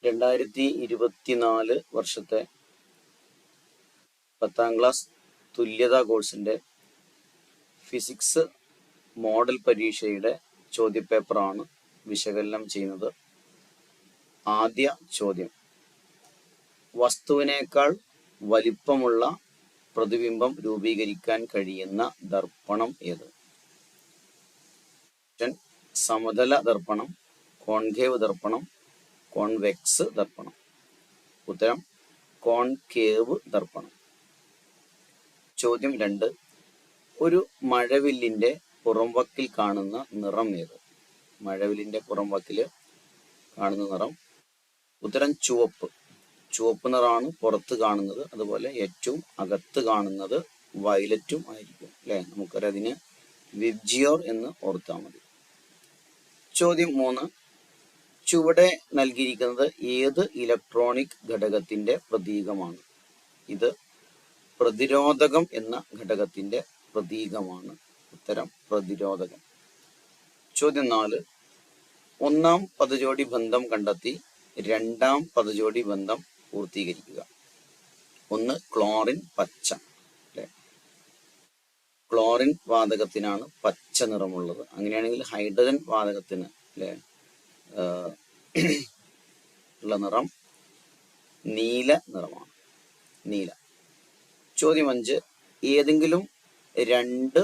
2024 വർഷത്തെ 10ാം ക്ലാസ് തുല്യതാ കോഴ്സിൻ്റെ ഫിസിക്സ് മോഡൽ പരീക്ഷയുടെ ചോദ്യപേപ്പറാണ് വിശകലനം ചെയ്യുന്നത്. ആദ്യ ചോദ്യം: വസ്തുവിനേക്കാൾ വലിപ്പമുള്ള പ്രതിബിംബം രൂപീകരിക്കാൻ കഴിയുന്ന ദർപ്പണം ഏത്? സമതല ദർപ്പണം, കോൺകേവ് ദർപ്പണം, കോൺവെക്സ് ദർപ്പണം. ഉത്തരം കോൺകേവ് ദർപ്പണം. ചോദ്യം 2: ഒരു മഴവില്ലിന്റെ പുറംവക്കിൽ കാണുന്ന നിറം ഏത്? മഴവില്ലിന്റെ പുറംവക്കിൽ കാണുന്ന നിറം. ഉത്തരം ചുവപ്പ്. ചുവപ്പ് നിറമാണ് പുറത്ത് കാണുന്നത്. അതുപോലെ ഏറ്റവും അകത്ത് കാണുന്നത് വയലറ്റും ആയിരിക്കും അല്ലെ. നമുക്കറിയാം, അതിന് വിബ്ജിയോർ എന്ന് ഓർത്താൽ മതി. ചോദ്യം 3: ചുവടെ നൽകിയിരിക്കുന്നത് ഏത് ഇലക്ട്രോണിക് ഘടകത്തിന്റെ പ്രതീകമാണ്? ഇത് പ്രതിരോധകം എന്ന ഘടകത്തിന്റെ പ്രതീകമാണ്. ഉത്തരം പ്രതിരോധകം. ചോദ്യം 4: ഒന്നാം പദജോടി ബന്ധം കണ്ടെത്തി രണ്ടാം പദജോടി ബന്ധം പൂർത്തീകരിക്കുക. ഒന്ന് ക്ലോറിൻ പച്ച അല്ലെ. ക്ലോറിൻ വാതകത്തിനാണ് പച്ച നിറമുള്ളത്. അങ്ങനെയാണെങ്കിൽ ഹൈഡ്രജൻ വാതകത്തിന് അല്ലെ ഉള്ള നിറം നീല നിറമാണ്. നീല. ചോദ്യം 5: ഏതെങ്കിലും രണ്ട്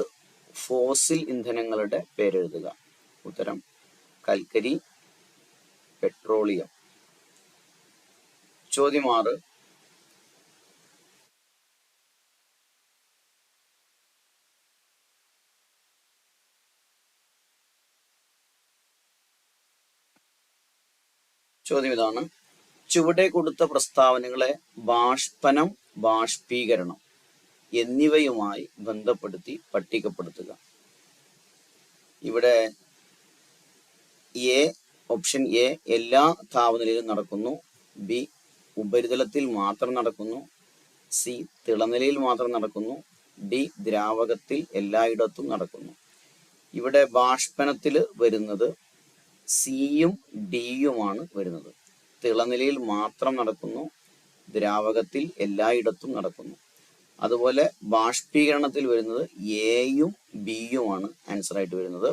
ഫോസിൽ ഇന്ധനങ്ങളുടെ പേരെഴുതുക. ഉത്തരം കൽക്കരി, പെട്രോളിയം. ചോദ്യം 6: ചോദ്യം ഇതാണ്: ചുവടെ കൊടുത്ത പ്രസ്താവനകളെ ബാഷ്പനം, ബാഷ്പീകരണം എന്നിവയുമായി ബന്ധപ്പെടുത്തി പട്ടികപ്പെടുത്തുക. ഇവിടെ ഓപ്ഷൻ എ എല്ലാ താപനിലയിലും നടക്കുന്നു. ബി ഉപരിതലത്തിൽ മാത്രം നടക്കുന്നു. സി തിളനിലയിൽ മാത്രം നടക്കുന്നു. ഡി ദ്രാവകത്തിൽ എല്ലായിടത്തും നടക്കുന്നു. ഇവിടെ ബാഷ്പനത്തിൽ വരുന്നത് സിയും ഡിയുമാണ് വരുന്നത്. തിളനിലയിൽ മാത്രം നടക്കുന്നു. ദ്രാവകത്തിൽ എല്ലായിടത്തും നടക്കുന്നു. അതുപോലെ ബാഷ്പീകരണത്തിൽ വരുന്നത് എയും ബിയുമാണ് ആൻസർ ആയിട്ട് വരുന്നത്.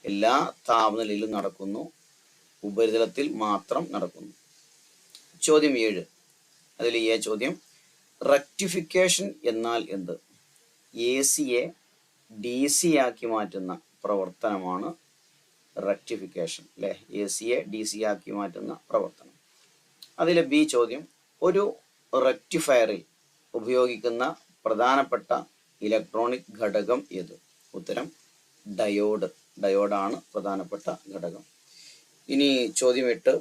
എല്ലാ താപനിലയിലും നടക്കുന്നു. ഉപരിതലത്തിൽ മാത്രം നടക്കുന്നു. ചോദ്യം 7: അതിൽ എ ചോദ്യം: റെക്ടിഫിക്കേഷൻ എന്നാൽ എന്ത്? AC-യെ DC ആക്കി മാറ്റുന്ന പ്രവർത്തനമാണ് റെക്ടിഫിക്കേഷൻ അല്ലെ. AC-യെ DC ആക്കി മാറ്റുന്ന പ്രവർത്തനം. അതിലെ ബി ചോദ്യം: ഒരു റെക്ടിഫയറിൽ ഉപയോഗിക്കുന്ന പ്രധാനപ്പെട്ട ഇലക്ട്രോണിക് ഘടകം ഏത്? ഉത്തരം ഡയോഡ്. ഡയോഡാണ് പ്രധാനപ്പെട്ട ഘടകം. ഇനി ചോദ്യം 8: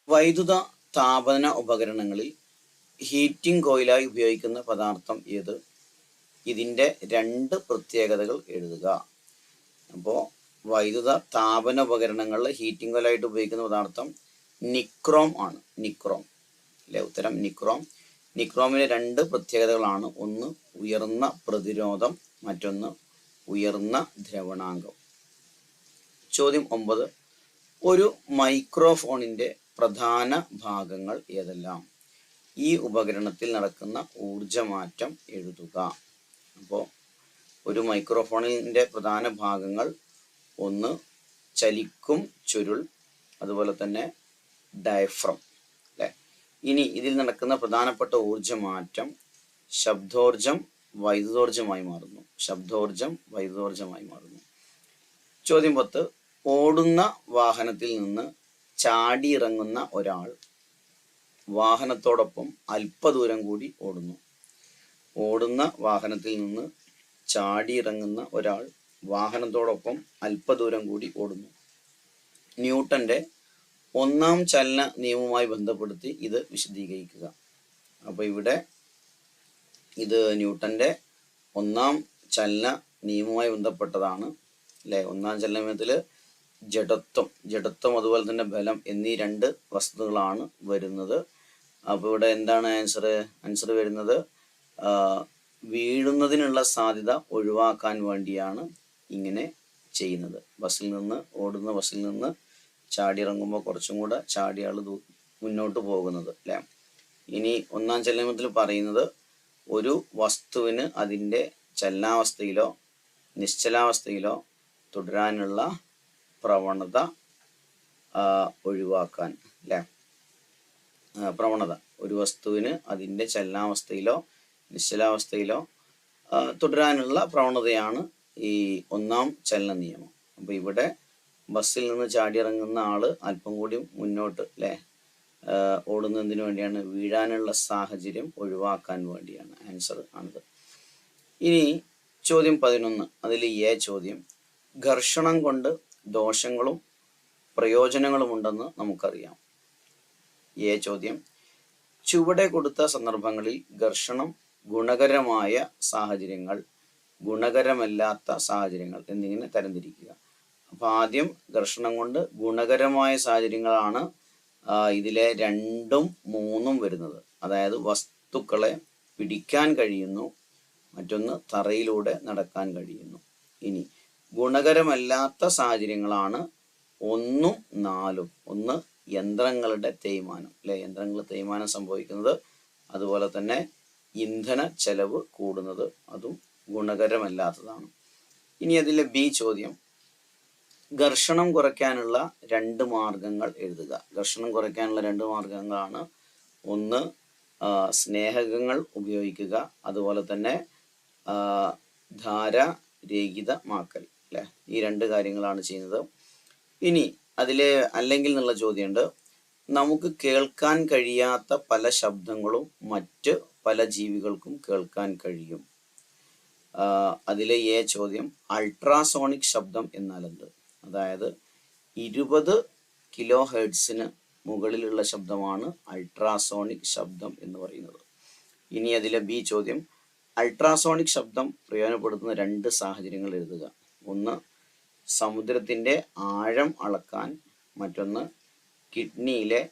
വൈദ്യുത താപന ഉപകരണങ്ങളിൽ ഹീറ്റിംഗ് കോയിലായി ഉപയോഗിക്കുന്ന പദാർത്ഥം ഏത്? ഇതിൻ്റെ രണ്ട് പ്രത്യേകതകൾ എഴുതുക. അപ്പോൾ വൈദ്യുത താപന ഉപകരണങ്ങളിൽ ഹീറ്റിംഗ് കോയിലായിട്ട് ഉപയോഗിക്കുന്ന പദാർത്ഥം നിക്രോം ആണ്. നിക്രോം അല്ലെ. ഉത്തരം നിക്രോം. നിക്രോമിന് രണ്ട് പ്രത്യേകതകളാണ്. ഒന്ന് ഉയർന്ന പ്രതിരോധം, മറ്റൊന്ന് ഉയർന്ന ദ്രവണാങ്കം. ചോദ്യം 9: ഒരു മൈക്രോഫോണിന്റെ പ്രധാന ഭാഗങ്ങൾ ഏതെല്ലാം? ഈ ഉപകരണത്തിൽ നടക്കുന്ന ഊർജമാറ്റം എഴുതുക. അപ്പോൾ ഒരു മൈക്രോഫോണിന്റെ പ്രധാന ഭാഗങ്ങൾ: ഒന്ന് ചലിക്കും ചുരുൾ, അതുപോലെ തന്നെ ഡയഫ്രം അല്ലെ. ഇനി ഇതിൽ നടക്കുന്ന പ്രധാനപ്പെട്ട ഊർജമാറ്റം ശബ്ദോർജം വൈദ്യുതോർജമായി മാറുന്നു. ശബ്ദോർജം വൈദ്യുതോർജമായി മാറുന്നു. ചോദ്യം 10: ഓടുന്ന വാഹനത്തിൽ നിന്ന് ചാടിയിറങ്ങുന്ന ഒരാൾ വാഹനത്തോടൊപ്പം അല്പദൂരം കൂടി ഓടുന്നു. ഓടുന്ന വാഹനത്തിൽ നിന്ന് ചാടിയിറങ്ങുന്ന ഒരാൾ വാഹനത്തോടൊപ്പം അല്പദൂരം കൂടി ഓടുന്നു. ന്യൂട്ടന്റെ ഒന്നാം ചലന നിയമവുമായി ബന്ധപ്പെടുത്തി ഇത് വിശദീകരിക്കുക. അപ്പോൾ ഇവിടെ ഇത് ന്യൂട്ടന്റെ ഒന്നാം ചലന നിയമവുമായി ബന്ധപ്പെട്ടതാണ് അല്ലെ. ഒന്നാം ചലന നിയമത്തിൽ ജഡത്വം അതുപോലെ തന്നെ ബലം എന്നീ രണ്ട് വസ്തുക്കളാണ് വരുന്നത്. അപ്പോൾ ഇവിടെ എന്താണ് ആൻസർ വരുന്നത്? വീഴുന്ന ഓടുന്നതിനുള്ള സാധ്യത ഒഴിവാക്കാൻ വേണ്ടിയാണ് ഇങ്ങനെ ചെയ്യുന്നത്. ഓടുന്ന ബസ്സിൽ നിന്ന് ചാടി ഇറങ്ങുമ്പോൾ കുറച്ചും കൂടെ ചാടിയാൾ മുന്നോട്ട് പോകുന്നത് അല്ലേ. ഇനി ഒന്നാം ചലനത്തിൽ പറയുന്നത് ഒരു വസ്തുവിന് അതിൻ്റെ ചലനാവസ്ഥയിലോ നിശ്ചലാവസ്ഥയിലോ തുടരാനുള്ള പ്രവണത ഒഴിവാക്കാൻ അല്ലേ. പ്രവണത ഒരു വസ്തുവിന് അതിൻ്റെ ചലനാവസ്ഥയിലോ നിശ്ചലാവസ്ഥയിലോ തുടരാനുള്ള പ്രവണതയാണ് ഈ ഒന്നാം ചലന നിയമം. അപ്പോൾ ഇവിടെ ബസ്സിൽ നിന്ന് ചാടിയിറങ്ങുന്ന ആള് അല്പം കൂടി മുന്നോട്ട് അല്ലേ ഓടുന്നതിന് വേണ്ടിയാണ്, വീഴാനുള്ള സാഹചര്യം ഒഴിവാക്കാൻ വേണ്ടിയാണ്. ആൻസർ ആണിത്. ഇനി ചോദ്യം 11, അതിൽ എ ചോദ്യം, ഘർഷണം കൊണ്ട് ദോഷങ്ങളും പ്രയോജനങ്ങളും ഉണ്ടെന്ന് നമുക്കറിയാം. എ ചോദ്യം, ചുവടെ കൊടുത്ത സന്ദർഭങ്ങളിൽ ഘർഷണം ഗുണകരമായ സാഹചര്യങ്ങൾ, ഗുണകരമല്ലാത്ത സാഹചര്യങ്ങൾ എന്നിങ്ങനെ തരംതിരിക്കുക. അപ്പോൾ ആദ്യം ഘർഷണം കൊണ്ട് ഗുണകരമായ സാഹചര്യങ്ങളാണ് ഇതിലെ 2ഉം 3ഉം വരുന്നത്. അതായത് വസ്തുക്കളെ പിടിക്കാൻ കഴിയുന്നു, മറ്റൊന്ന് തറയിലൂടെ നടക്കാൻ കഴിയുന്നു. ഇനി ഗുണകരമല്ലാത്ത സാഹചര്യങ്ങളാണ് 1ഉം 4ഉം. ഒന്ന് യന്ത്രങ്ങളുടെ തേയ്മാനം അല്ലെ, യന്ത്രങ്ങൾ തേയ്മാനം സംഭവിക്കുന്നത്, അതുപോലെ തന്നെ ഇന്ധന ചെലവ് കൂടുന്നത്, അതും ഗുണകരമല്ലാത്തതാണ്. ഇനി അതിലെ ബി ചോദ്യം, ഘർഷണം കുറയ്ക്കാനുള്ള 2 മാർഗങ്ങൾ എഴുതുക. ഘർഷണം കുറയ്ക്കാനുള്ള 2 മാർഗങ്ങളാണ്, ഒന്ന് സ്നേഹകങ്ങൾ ഉപയോഗിക്കുക, അതുപോലെ തന്നെ ധാരാരഹിതമാക്കൽ അല്ലെ. ഈ 2 കാര്യങ്ങളാണ് ചെയ്യുന്നത്. ഇനി അതിലെ അല്ലെങ്കിൽ എന്നുള്ള ചോദ്യമുണ്ട്, നമുക്ക് കേൾക്കാൻ കഴിയാത്ത പല ശബ്ദങ്ങളും മറ്റ് പല ജീവികൾക്കും കേൾക്കാൻ കഴിയും. അതിലെ എ ചോദ്യം, അൾട്രാസോണിക് ശബ്ദം എന്നാൽ എന്ത്? അതായത് 20 കിലോ ഹെർട്സിന് മുകളിലുള്ള ശബ്ദമാണ് അൾട്രാസോണിക് ശബ്ദം എന്ന് പറയുന്നത്. ഇനി അതിലെ ബി ചോദ്യം, അൾട്രാസോണിക് ശബ്ദം പ്രയോജനപ്പെടുത്തുന്ന 2 സാഹചര്യങ്ങൾ എഴുതുക. ഒന്ന് സമുദ്രത്തിൻ്റെ ആഴം അളക്കാൻ, മറ്റൊന്ന് കിഡ്നിയിലെ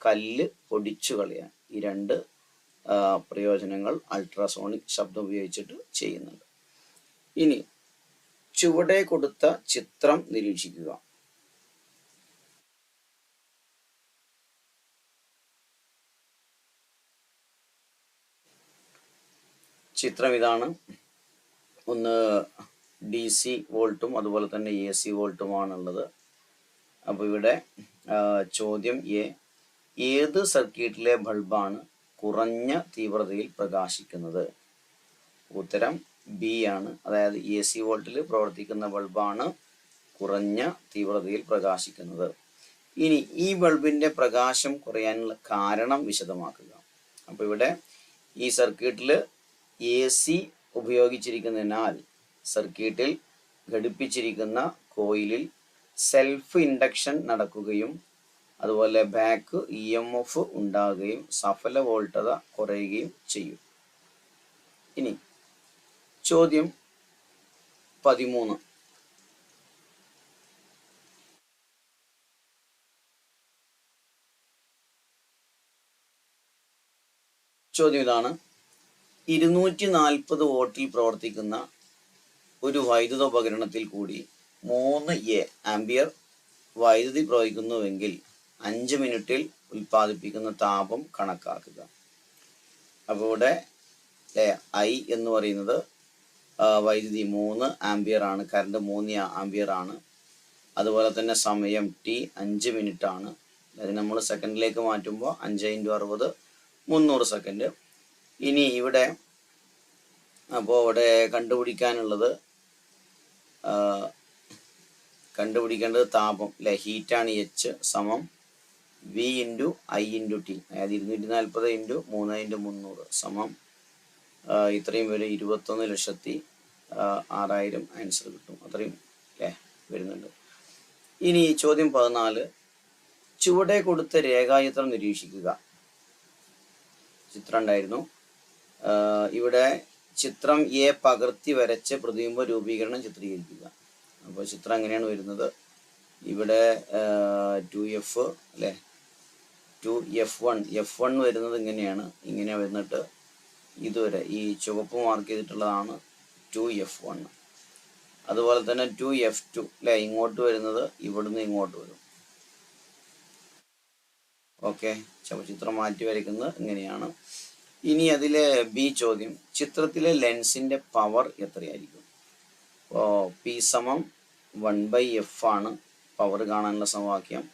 കല്ല് പൊടിച്ചു കളയാൻ. ഈ 2 പ്രയോജനങ്ങൾ അൾട്രാസോണിക് ശബ്ദം ഉപയോഗിച്ചിട്ട് ചെയ്യുന്നുണ്ട്. ഇനി ചുവടെ കൊടുത്ത ചിത്രം നിരീക്ഷിക്കുക. ചിത്രം ഇതാണ്. ഒന്ന് DC വോൾട്ടും അതുപോലെ തന്നെ AC വോൾട്ടുമാണുള്ളത്. അപ്പോൾ ഇവിടെ ചോദ്യം എ, ഏത് സർക്യൂട്ടിലെ ബൾബാണ് കുറഞ്ഞ തീവ്രതയിൽ പ്രകാശിക്കുന്നത്? ഉത്തരം ബി ആണ്. അതായത് AC വോൾട്ടിൽ പ്രവർത്തിക്കുന്ന ബൾബാണ് കുറഞ്ഞ തീവ്രതയിൽ പ്രകാശിക്കുന്നത്. ഇനി ഈ ബൾബിൻ്റെ പ്രകാശം കുറയാനുള്ള കാരണം വിശദമാക്കുക. അപ്പോൾ ഇവിടെ ഈ സർക്യൂട്ടിൽ AC ഉപയോഗിച്ചിരിക്കുന്നതിനാൽ സർക്യൂട്ടിൽ ഘടിപ്പിച്ചിരിക്കുന്ന കോയിലിൽ സെൽഫ് ഇൻഡക്ഷൻ നടക്കുകയും അതുപോലെ ബാക്ക് EMF ഉണ്ടാകുകയും സഫല വോൾട്ടത കുറയുകയും ചെയ്യും. ഇനി ചോദ്യം 13, ചോദ്യം ഇതാണ്, 240 വോൾട്ടിൽ പ്രവർത്തിക്കുന്ന ഒരു വൈദ്യുത ഉപകരണത്തിൽ കൂടി 3 ആംപിയർ വൈദ്യുതി പ്രവഹിക്കുന്നുവെങ്കിൽ 5 മിനിറ്റിൽ ഉൽപ്പാദിപ്പിക്കുന്ന താപം കണക്കാക്കുക. അപ്പോൾ ഇവിടെ I എന്ന് പറയുന്നത് വൈദ്യുതി 3 ആംപിയർ ആണ്, കറണ്ട് 3 ആംപിയർ ആണ്. അതുപോലെ തന്നെ സമയം T 5 മിനിറ്റ് ആണ്. അതായത് നമ്മൾ സെക്കൻഡിലേക്ക് മാറ്റുമ്പോൾ 5 × 60 300 സെക്കൻഡ്. ഇനി ഇവിടെ അപ്പോൾ ഇവിടെ കണ്ടുപിടിക്കേണ്ടത് താപം അല്ലെ, ഹീറ്റാണ്. H സമം V × I × T. അതായത് 240 × 3 × 300 സമം ഇത്രയും വരെ 21,06,000 ആൻസർ കിട്ടും. അത്രയും അല്ലേ വരുന്നുണ്ട്. ഇനി ചോദ്യം 14, ചുവടെ കൊടുത്ത രേഖാചിത്രം നിരീക്ഷിക്കുക. ചിത്രം ഉണ്ടായിരുന്നു. ഇവിടെ ചിത്രം എ പകർത്തി വരച്ച് പ്രതിബിംബ രൂപീകരണം ചിത്രീകരിക്കുക. അപ്പോൾ ചിത്രം എങ്ങനെയാണ് വരുന്നത്? ഇവിടെ 2F അല്ലേ, 2F1 വരുന്നത് ഇങ്ങനെയാണ്. ഇങ്ങനെ വന്നിട്ട് ഇതുവരെ ഈ ചുവപ്പ് മാർക്ക് ചെയ്തിട്ടുള്ളതാണ് 2F1. അതുപോലെ തന്നെ 2F2 അല്ലെ, ഇങ്ങോട്ട് വരുന്നത് ഇവിടുന്ന് ഇങ്ങോട്ട് വരും. ഓക്കെ, ചിത്രം മാറ്റി വരയ്ക്കുന്നത് ഇങ്ങനെയാണ്. ഇനി അതിലെ ബി ചോദ്യം, ചിത്രത്തിലെ ലെൻസിന്റെ പവർ എത്രയായിരിക്കും? അപ്പോൾ P = 1/F ആണ് പവർ കാണാനുള്ള സമവാക്യം.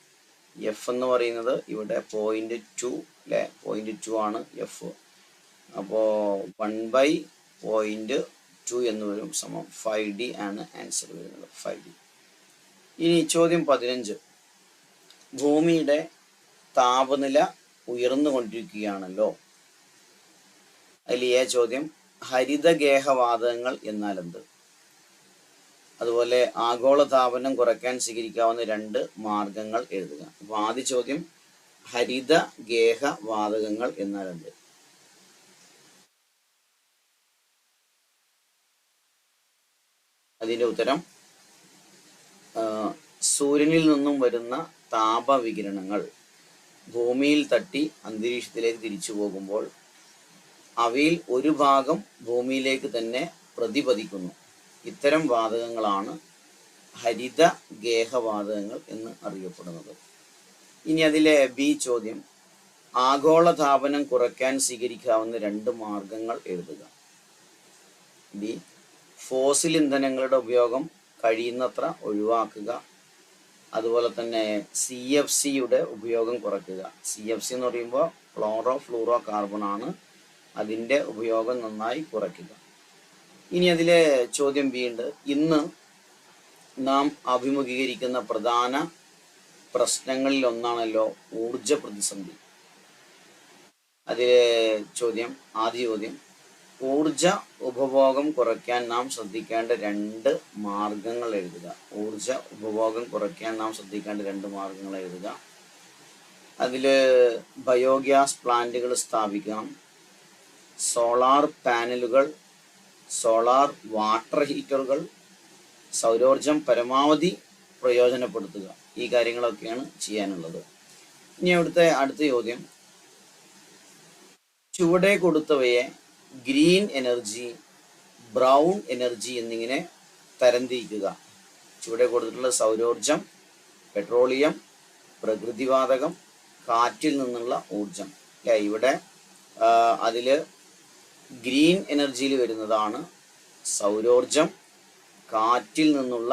എഫ് എന്ന് പറയുന്നത് ഇവിടെ 0.2 അല്ലെ, 0.2 ആണ് എഫ്. അപ്പോൾ 1/0.2 എന്ന് വരും, സമം 5D ആണ് ആൻസർ വരുന്നത്, 5D. ഇനി ചോദ്യം 15, ഭൂമിയുടെ താപനില ഉയർന്നുകൊണ്ടിരിക്കുകയാണല്ലോ. അതിൽ ഈ ചോദ്യം, ഹരിതഗേഹവാതകങ്ങൾ എന്നാൽ എന്ത്? അതുപോലെ ആഗോളതാപനം കുറയ്ക്കാൻ സ്വീകരിക്കാവുന്ന 2 മാർഗങ്ങൾ എഴുതുക. അപ്പോൾ ആദ്യ ചോദ്യം, ഹരിതഗേഹവാതകങ്ങൾ എന്നാൽ എന്ത്? അതിൻ്റെ ഉത്തരം, സൂര്യനിൽ നിന്നും വരുന്ന താപവികിരണങ്ങൾ ഭൂമിയിൽ തട്ടി അന്തരീക്ഷത്തിലേക്ക് തിരിച്ചു പോകുമ്പോൾ അവയിൽ ഒരു ഭാഗം ഭൂമിയിലേക്ക് തന്നെ പ്രതിപതിക്കുന്നു. ഇത്തരം വാതകങ്ങളാണ് ഹരിതഗേഹവാതകങ്ങൾ എന്ന് അറിയപ്പെടുന്നത്. ഇനി അതിലെ ബി ചോദ്യം, ആഗോളതാപനം കുറയ്ക്കാൻ സ്വീകരിക്കാവുന്ന 2 മാർഗങ്ങൾ എഴുതുക. ബി, ഫോസിൽ ഇന്ധനങ്ങളുടെ ഉപയോഗം കഴിയുന്നത്ര ഒഴിവാക്കുക. അതുപോലെ തന്നെ CFCയുടെ ഉപയോഗം കുറയ്ക്കുക. CFC എന്ന് പറയുമ്പോൾ ക്ലോറോ ഫ്ലൂറോ കാർബൺ ആണ്, അതിൻ്റെ ഉപയോഗം നന്നായി കുറയ്ക്കുക. ഇനി അതിലെ ചോദ്യം ബി ഉണ്ട്, ഇന്ന് നാം അഭിമുഖീകരിക്കുന്ന പ്രധാന പ്രശ്നങ്ങളിൽ ഒന്നാണല്ലോ ഊർജ പ്രതിസന്ധി. അതിലെ ചോദ്യം, ആദ്യ ചോദ്യം, ഊർജ ഉപഭോഗം കുറയ്ക്കാൻ നാം ശ്രദ്ധിക്കേണ്ട 2 മാർഗങ്ങൾ എഴുതുക. ഊർജ ഉപഭോഗം കുറയ്ക്കാൻ നാം ശ്രദ്ധിക്കേണ്ട 2 മാർഗങ്ങൾ എഴുതുക. അതിൽ ബയോഗ്യാസ് പ്ലാന്റുകൾ സ്ഥാപിക്കണം, സോളാർ പാനലുകൾ, സോളാർ വാട്ടർ ഹീറ്ററുകൾ, സൗരോർജം പരമാവധി പ്രയോജനപ്പെടുത്തുക. ഈ കാര്യങ്ങളൊക്കെയാണ് ചെയ്യാനുള്ളത്. ഇനി അടുത്ത ചോദ്യം, ചുവടെ കൊടുത്തവയെ ഗ്രീൻ എനർജി, ബ്രൗൺ എനർജി എന്നിങ്ങനെ തരംതിരിക്കുക. ചുവടെ കൊടുത്തിട്ടുള്ള സൗരോർജം, പെട്രോളിയം, പ്രകൃതിവാതകം, കാറ്റിൽ നിന്നുള്ള ഊർജം അല്ലേ. ഇവിടെ അതിൽ ഗ്രീൻ എനർജിയിൽ വരുന്നതാണ് സൗരോർജം, കാറ്റിൽ നിന്നുള്ള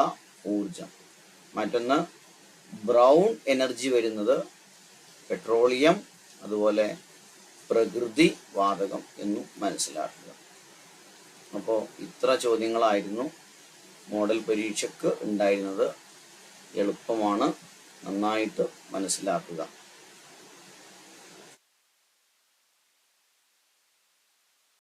ഊർജം. മറ്റൊന്ന് ബ്രൗൺ എനർജി വരുന്നത് പെട്രോളിയം, അതുപോലെ പ്രകൃതി വാതകം എന്നും മനസ്സിലാക്കുക. അപ്പോൾ ഇത്ര ചോദ്യങ്ങളായിരുന്നു മോഡൽ പരീക്ഷയ്ക്ക് ഉണ്ടായിരുന്നത്. എളുപ്പമാണ്, നന്നായിട്ട് മനസ്സിലാക്കുക.